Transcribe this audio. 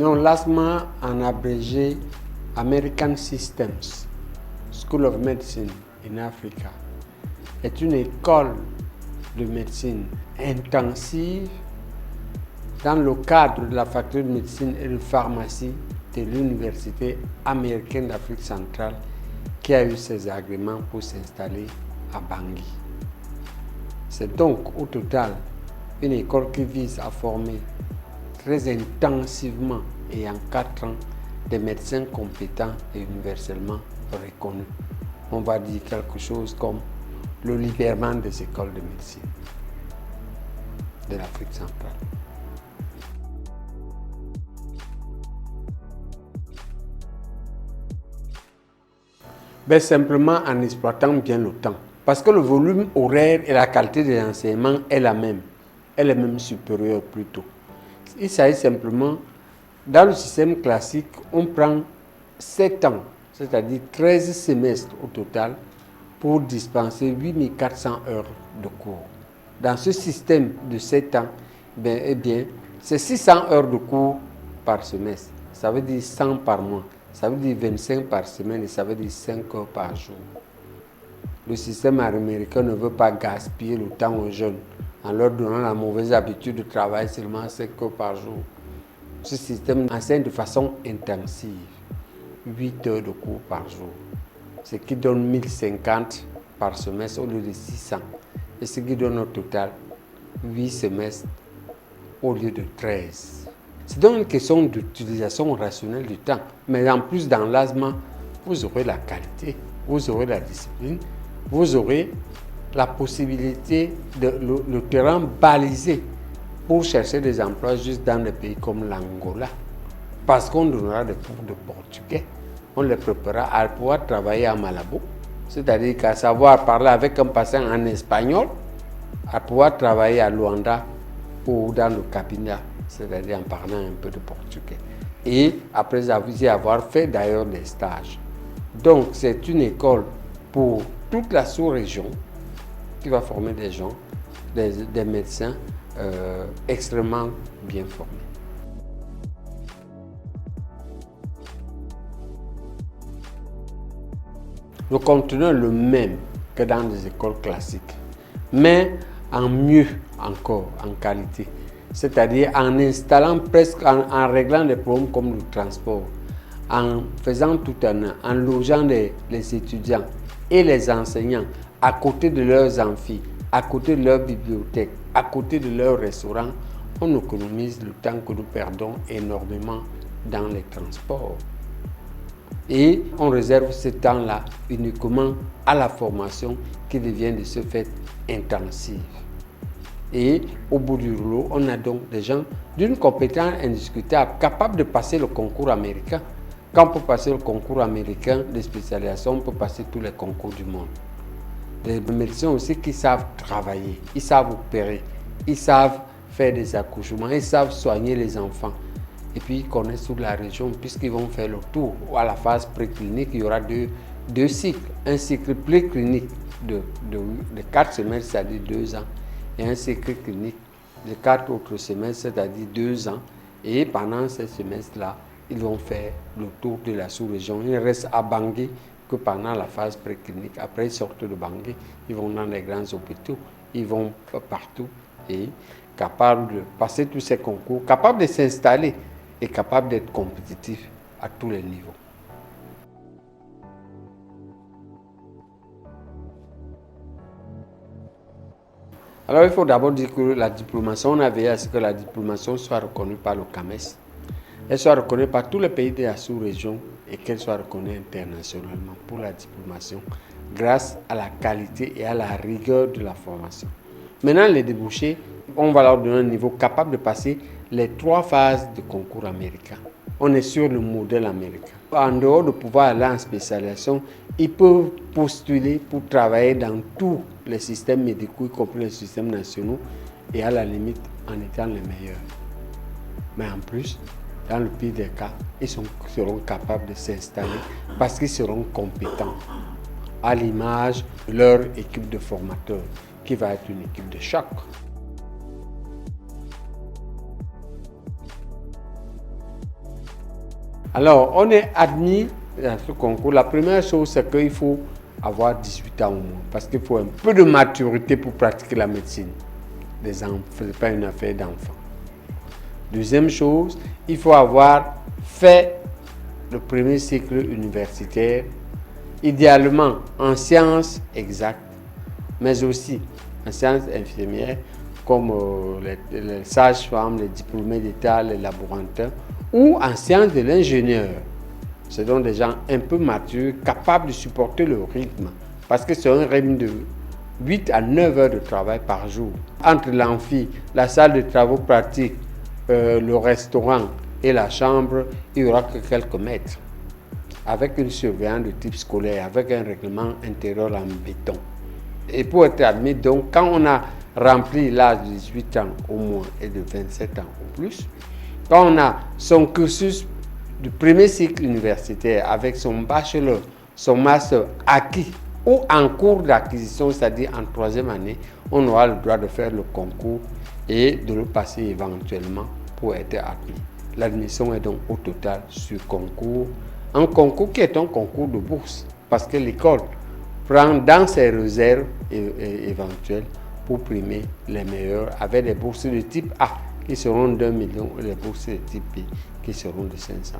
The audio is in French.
Non, l'ASMA en abrégé American Systems, School of Medicine in Africa, est une école de médecine intensive dans le cadre de la faculté de médecine et de pharmacie de l'Université américaine d'Afrique centrale qui a eu ses agréments pour s'installer à Bangui. C'est donc au total une école qui vise à former très intensivement et en 4 ans des médecins compétents et universellement reconnus. On va dire quelque chose comme le libération des écoles de médecine de l'Afrique centrale. Simplement en exploitant bien le temps. Parce que le volume horaire et la qualité de l'enseignement est la même. Elle est même supérieure plutôt. Il s'agit simplement, dans le système classique, on prend 7 ans, c'est-à-dire 13 semestres au total, pour dispenser 8400 heures de cours. Dans ce système de 7 ans, c'est 600 heures de cours par semestre. Ça veut dire 100 par mois. Ça veut dire 25 par semaine et ça veut dire 5 heures par jour. Le système américain ne veut pas gaspiller le temps aux jeunes en leur donnant la mauvaise habitude de travailler seulement 5 heures par jour. Ce système enseigne de façon intensive, 8 heures de cours par jour, ce qui donne 1050 par semestre au lieu de 600, et ce qui donne au total 8 semestres au lieu de 13. C'est donc une question d'utilisation rationnelle du temps. Mais en plus, dans l'ASMA, vous aurez la qualité, vous aurez la discipline, vous aurez la possibilité de le terrain balisé pour chercher des emplois juste dans des pays comme l'Angola. Parce qu'on donnera des cours de portugais. On les préparera à pouvoir travailler à Malabo. C'est-à-dire qu'à savoir parler avec un patient en espagnol, à pouvoir travailler à Luanda ou dans le Cabinda, c'est-à-dire en parlant un peu de portugais. Et après avoir fait d'ailleurs des stages. Donc c'est une école pour toute la sous-région qui va former des gens, des médecins extrêmement bien formés. Le contenu est le même que dans les écoles classiques, mais en mieux encore, en qualité. C'est-à-dire en installant presque, en réglant des problèmes comme le transport, en faisant tout en logeant les étudiants et les enseignants à côté de leurs amphis, à côté de leurs bibliothèques, à côté de leurs restaurants, on économise le temps que nous perdons énormément dans les transports. Et on réserve ce temps-là uniquement à la formation qui devient de ce fait intensive. Et au bout du rouleau, on a donc des gens d'une compétence indiscutable, capables de passer le concours américain. Quand on peut passer le concours américain de spécialisation, on peut passer tous les concours du monde. Des médecins aussi qui savent travailler, ils savent opérer, ils savent faire des accouchements, ils savent soigner les enfants. Et puis ils connaissent toute la région puisqu'ils vont faire le tour. À la phase préclinique, il y aura deux cycles. Un cycle préclinique de 4 semaines, c'est-à-dire 2 ans. Et un cycle clinique de 4 autres semestres, c'est-à-dire 2 ans. Et pendant ces semestres-là, ils vont faire le tour de la sous-région. Ils restent à Bangui que pendant la phase préclinique. Après, ils sortent de Bangui, ils vont dans les grands hôpitaux, ils vont partout et capables de passer tous ces concours, capables de s'installer et capables d'être compétitifs à tous les niveaux. Alors, il faut d'abord dire que la diplomation, on a veillé à ce que la diplomation soit reconnue par le CAMES, elle soit reconnue par tous les pays de la sous-région et qu'elle soit reconnue internationalement pour la diplomation grâce à la qualité et à la rigueur de la formation. Maintenant, les débouchés, on va leur donner un niveau capable de passer les 3 phases de concours américain. On est sur le modèle américain. En dehors de pouvoir aller en spécialisation, ils peuvent postuler pour travailler dans tous les systèmes médicaux, y compris les systèmes nationaux, et à la limite en étant les meilleurs. Mais en plus, dans le pire des cas, ils seront capables de s'installer parce qu'ils seront compétents à l'image de leur équipe de formateurs, qui va être une équipe de choc. Alors, on est admis dans ce concours. La première chose, c'est qu'il faut avoir 18 ans au moins, parce qu'il faut un peu de maturité pour pratiquer la médecine. Les enfants, ce n'est pas une affaire d'enfants. Deuxième chose, il faut avoir fait le premier cycle universitaire, idéalement en sciences exactes, mais aussi en sciences infirmières, comme les sages-femmes, les diplômés d'État, les laborantins, ou en sciences de l'ingénieur. Ce sont des gens un peu matures, capables de supporter le rythme, parce que c'est un rythme de 8 à 9 heures de travail par jour. Entre l'amphi, la salle de travaux pratiques, le restaurant et la chambre, il n'y aura que quelques mètres, avec une surveillance de type scolaire, avec un règlement intérieur en béton. Et pour être admis, donc, quand on a rempli l'âge de 18 ans au moins et de 27 ans au plus, quand on a son cursus du premier cycle universitaire avec son bachelor, son master acquis ou en cours d'acquisition, c'est-à-dire en troisième année, on aura le droit de faire le concours et de le passer éventuellement pour être admis. L'admission est donc au total sur concours, un concours qui est un concours de bourse, parce que l'école prend dans ses réserves éventuelles pour primer les meilleurs avec des bourses de type A qui seront d'1 million et les bourses de type B qui seront de 500 000.